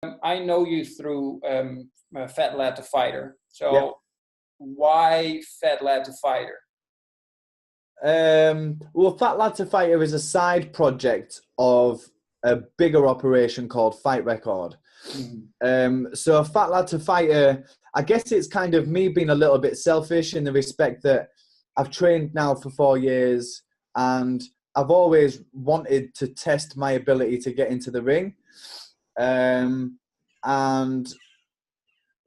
I know you through Fat Lad to Fighter. Yeah. So why Fat Lad to Fighter? Well, Fat Lad to Fighter is a side project of a bigger operation called Fight Record. So Fat Lad to Fighter, I guess it's kind of me being a little bit selfish in the respect that I've trained now for 4 years and I've always wanted to test my ability to get into the ring. And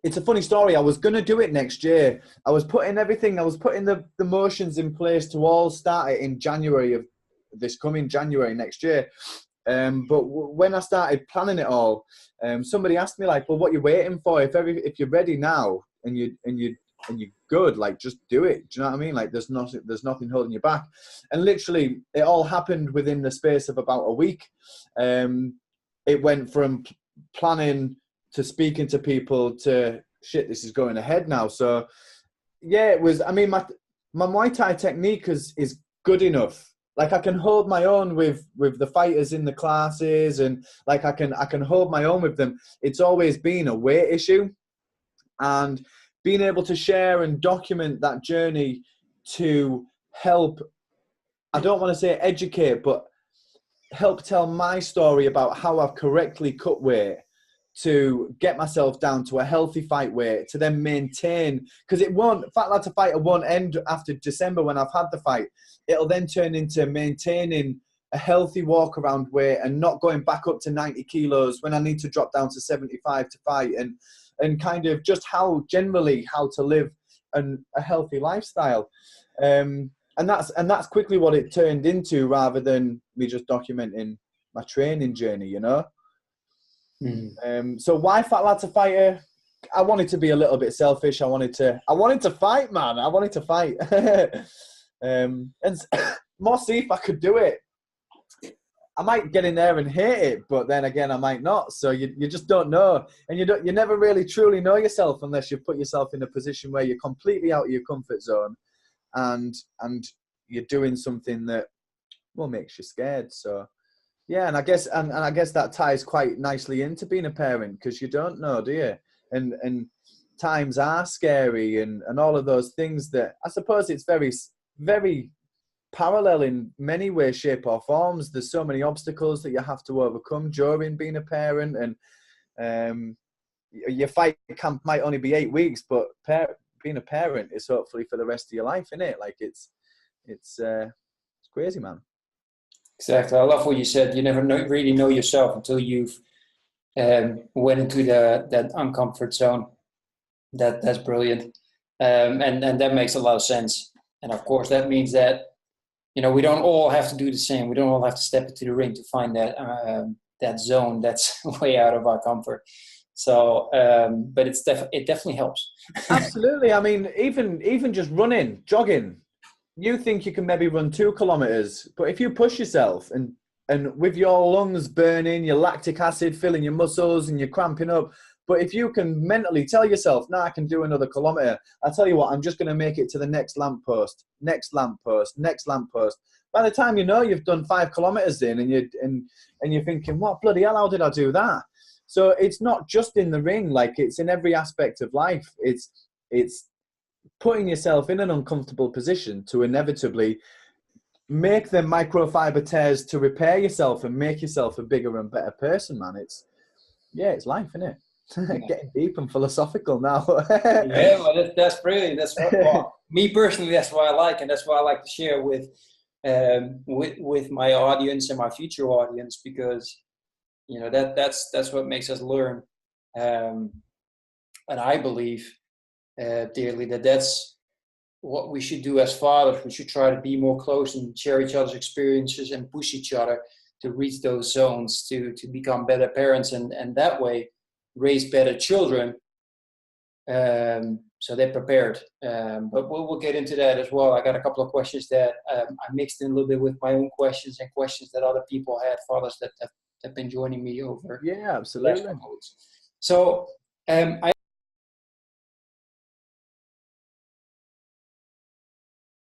it's a funny story. I was going to do it next year. I was putting the motions in place to all start it in January of this coming January next year. But when I started planning it all, somebody asked me like, well, what are you waiting for? If you're ready now and you're good, like just do it. Do you know what I mean? Like there's nothing holding you back. And literally it all happened within the space of about a week. It went from planning to speaking to people to shit, this is going ahead now. So yeah, it was, I mean, my Muay Thai technique is good enough. Like I can hold my own with the fighters in the classes and like I can hold my own with them. It's always been a weight issue, and being able to share and document that journey to help, I don't want to say educate, but help tell my story about how I've correctly cut weight to get myself down to a healthy fight weight, to then maintain, because Fat Lad to Fighter won't end after December when I've had the fight. It'll then turn into maintaining a healthy walk around weight and not going back up to 90 kilos when I need to drop down to 75 to fight, and kind of just how to live a healthy lifestyle. And that's quickly what it turned into, rather than me just documenting my training journey, you know? So why Fat Lad to Fighter? I wanted to be a little bit selfish. I wanted to fight, man. I wanted to fight. And more see if I could do it. I might get in there and hate it, but then again, I might not. So you just don't know. And you never really truly know yourself unless you put yourself in a position where you're completely out of your comfort zone and you're doing something that makes you scared. So yeah, and I guess that ties quite nicely into being a parent, because you don't know, do you? And times are scary and all of those things that I suppose it's very, very parallel in many ways, shape or forms. There's so many obstacles that you have to overcome during being a parent, and your fight camp might only be 8 weeks, but being a parent is hopefully for the rest of your life, isn't it? Like it's crazy, man. Exactly. I love what you said. You never really know yourself until you've went into that uncomfort zone. That's brilliant, and that makes a lot of sense. And of course, that means that we don't all have to do the same. We don't all have to step into the ring to find that zone that's way out of our comfort. So, but it definitely helps. Absolutely. I mean, even just running, jogging. You think you can maybe run 2 kilometers, but if you push yourself and with your lungs burning, your lactic acid filling your muscles and you're cramping up, but if you can mentally tell yourself, nah, I can do another kilometer. I tell you what, I'm just going to make it to the next lamppost, next lamppost, next lamppost. By the time you've done 5 kilometers in, and you're thinking, what bloody hell, how did I do that? So it's not just in the ring, like it's in every aspect of life. It's putting yourself in an uncomfortable position to inevitably make the microfiber tears to repair yourself and make yourself a bigger and better person, man. It's life, isn't it? Yeah. Getting deep and philosophical now. Yeah, well, that's brilliant. That's well, me personally, that's what I like, and that's what I like to share with my audience and my future audience, because that's what makes us learn, and I believe dearly that's what we should do as fathers. We should try to be more close and share each other's experiences and push each other to reach those zones, to become better parents, and that way raise better children, so they're prepared. But we'll get into that as well. I got a couple of questions that I mixed in a little bit with my own questions and questions that other people had, fathers that have been joining me over. Yeah, absolutely. So I